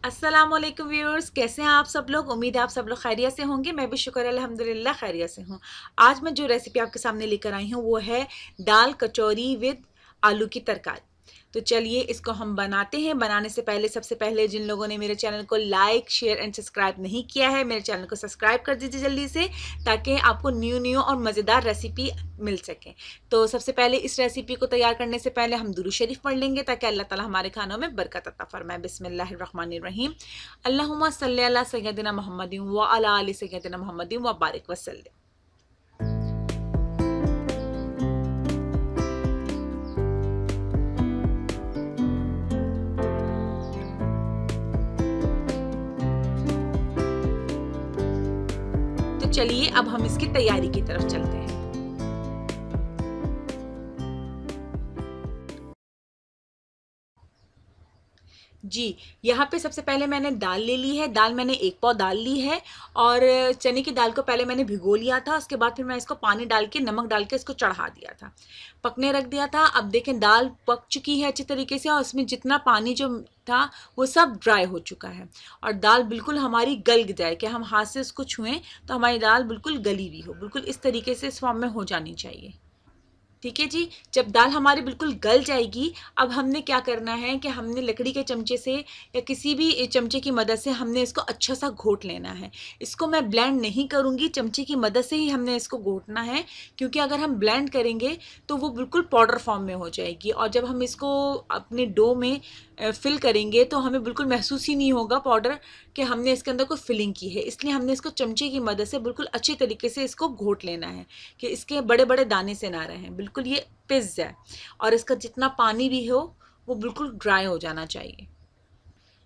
अस्सलाम वालेकुम व्यूअर्स, कैसे हैं आप सब लोग। उम्मीद है आप सब लोग खैरियत से होंगे। मैं भी शुक्र अल्हम्दुलिल्लाह खैरियत से हूँ। आज मैं जो रेसिपी आपके सामने लेकर आई हूँ वो है दाल कचौरी विद आलू की तरकारी। तो चलिए इसको हम बनाते हैं। बनाने से पहले सबसे पहले जिन लोगों ने मेरे चैनल को लाइक शेयर एंड सब्सक्राइब नहीं किया है, मेरे चैनल को सब्सक्राइब कर दीजिए जल्दी से, ताकि आपको न्यू न्यू और मज़ेदार रेसिपी मिल सके। तो सबसे पहले इस रेसिपी को तैयार करने से पहले हम दुरूद शरीफ पढ़ लेंगे ताकि अल्लाह ताला हमारे खानों में बरकत अता फरमाए। बिस्मिल्लाहिर्रहमानिर्रहीम। अल्लाहुम्मा सल्ली अला सय्यदिना मुहम्मदिन व अला आलि सय्यदिना मुहम्मदिन व बारिक वसल्लिम। तो चलिए अब हम इसकी तैयारी की तरफ चलते हैं। जी, यहाँ पे सबसे पहले मैंने दाल ले ली है। दाल मैंने 1 पाव दाल ली है और चने की दाल को पहले मैंने भिगो लिया था। उसके बाद फिर मैं इसको पानी डाल के, नमक डाल के इसको चढ़ा दिया था, पकने रख दिया था। अब देखें दाल पक चुकी है अच्छी तरीके से और इसमें जितना पानी जो था वो सब ड्राई हो चुका है और दाल बिल्कुल हमारी गल जाए कि हम हाथ से उसको छुएं तो हमारी दाल बिल्कुल गली हुई हो। बिल्कुल इस तरीके से इस फॉर्म में हो जानी चाहिए। ठीक है जी। जब दाल हमारी बिल्कुल गल जाएगी, अब हमने क्या करना है कि हमने लकड़ी के चमचे से या किसी भी चमचे की मदद से हमने इसको अच्छा सा घोट लेना है। इसको मैं ब्लेंड नहीं करूँगी, चमचे की मदद से ही हमने इसको घोटना है, क्योंकि अगर हम ब्लेंड करेंगे तो वो बिल्कुल पाउडर फॉर्म में हो जाएगी और जब हम इसको अपने डो में फिल करेंगे तो हमें बिल्कुल महसूस ही नहीं होगा पाउडर कि हमने इसके अंदर कोई फिलिंग की है। इसलिए हमने इसको चमचे की मदद से बिल्कुल अच्छी तरीके से इसको घोट लेना है कि इसके बड़े बड़े दाने से ना रहें, बिल्कुल ये पिस जाए और इसका जितना पानी भी हो वो बिल्कुल ड्राई हो जाना चाहिए।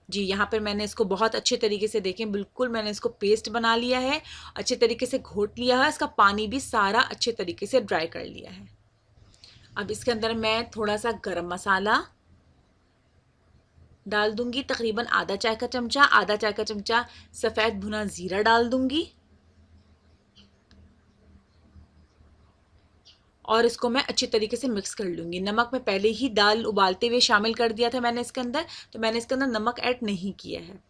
जी, यहाँ पर मैंने इसको बहुत अच्छे तरीके से, देखें बिल्कुल मैंने इसको पेस्ट बना लिया है, अच्छे तरीके से घोट लिया है, इसका पानी भी सारा अच्छे तरीके से ड्राई कर लिया है। अब इसके अंदर मैं थोड़ा सा गरम मसाला डाल दूंगी, तकरीबन आधा चाय का चमचा। आधा चाय का चमचा सफ़ेद भुना ज़ीरा डाल दूंगी और इसको मैं अच्छी तरीके से मिक्स कर लूँगी। नमक मैं पहले ही दाल उबालते हुए शामिल कर दिया था मैंने इसके अंदर, तो मैंने इसके अंदर नमक ऐड नहीं किया है।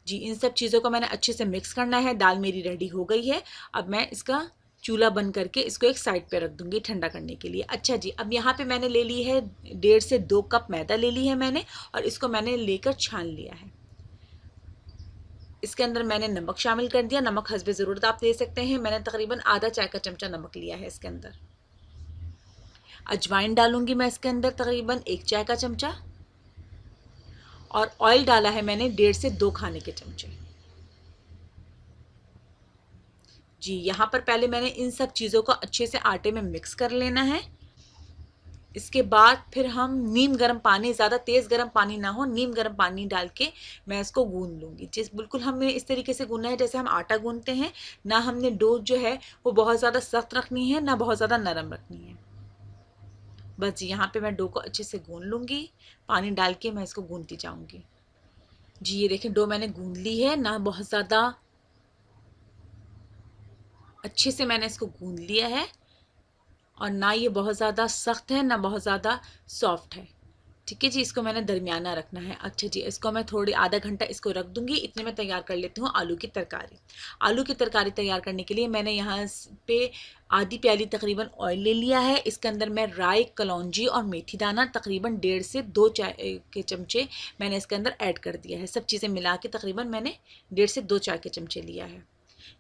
जी, इन सब चीज़ों को मैंने अच्छे से मिक्स करना है। दाल मेरी रेडी हो गई है। अब मैं इसका चूल्हा बंद करके इसको एक साइड पे रख दूंगी ठंडा करने के लिए। अच्छा जी, अब यहाँ पे मैंने ले ली है 1.5 से 2 कप मैदा ले ली है मैंने और इसको मैंने लेकर छान लिया है। इसके अंदर मैंने नमक शामिल कर दिया। नमक हस्बे ज़रूरत आप दे सकते हैं। मैंने तकरीबन आधा चाय का चमचा नमक लिया है इसके अंदर। अजवाइन डालूंगी मैं इसके अंदर तकरीबन 1 चाय का चमचा और ऑयल डाला है मैंने 1.5 से 2 खाने के चमचे। जी, यहाँ पर पहले मैंने इन सब चीज़ों को अच्छे से आटे में मिक्स कर लेना है। इसके बाद फिर हम नीम गर्म पानी, ज़्यादा तेज़ गर्म पानी ना हो, नीम गर्म पानी डाल के मैं इसको गूंद लूँगी। जिस बिल्कुल हमें इस तरीके से गूंदना है जैसे हम आटा गूंदते हैं। ना हमने डो जो है वो बहुत ज़्यादा सख्त रखनी है, ना बहुत ज़्यादा नरम रखनी है। बस यहाँ पे मैं डो को अच्छे से गूंद लूँगी, पानी डाल के मैं इसको गूंदती जाऊँगी। जी, ये देखें डो मैंने गूंद ली है। ना बहुत ज़्यादा, अच्छे से मैंने इसको गूंद लिया है और ना ये बहुत ज़्यादा सख्त है ना बहुत ज़्यादा सॉफ्ट है। ठीक है जी, इसको मैंने दरमियाना रखना है। अच्छा जी, इसको मैं थोड़ी आधा घंटा इसको रख दूंगी। इतने में तैयार कर लेती हूँ आलू की तरकारी। आलू की तरकारी तैयार करने के लिए मैंने यहाँ पे आधी प्याली तकरीबन ऑयल ले लिया है। इसके अंदर मैं राई, कलौंजी और मेथी दाना तकरीबन 1.5 से 2 चाय के चमचे मैंने इसके अंदर ऐड कर दिया है। सब चीज़ें मिला के तकरीबन मैंने 1.5 से 2 चाय के चमचे लिया है।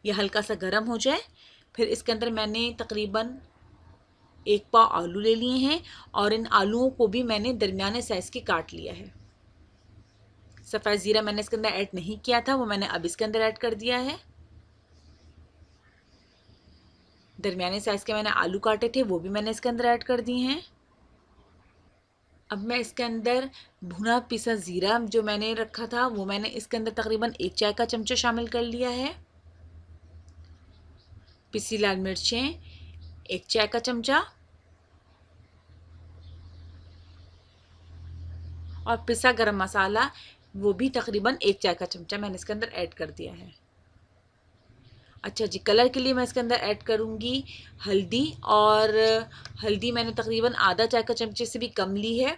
यह हल्का सा गर्म हो जाए, फिर इसके अंदर मैंने तकरीबन 1 पाव आलू ले लिए हैं और इन आलूओं को भी मैंने दरमियाने साइज़ की काट लिया है। सफ़ेद ज़ीरा मैंने इसके अंदर ऐड नहीं किया था, वो मैंने अब इसके अंदर ऐड कर दिया है। दरमियाने साइज़ के मैंने आलू काटे थे, वो भी मैंने इसके अंदर ऐड कर दिए हैं। अब मैं इसके अंदर भुना पिसा ज़ीरा जो मैंने रखा था वो मैंने इसके अंदर तकरीबन 1 चाय का चमचा शामिल कर लिया है। पिसी लाल मिर्चें 1 चाय का चमचा और पिसा गरम मसाला वो भी तकरीबन 1 चाय का चमचा मैंने इसके अंदर ऐड कर दिया है। अच्छा जी, कलर के लिए मैं इसके अंदर ऐड करूँगी हल्दी, और हल्दी मैंने तकरीबन आधा चाय का चमचे से भी कम ली है।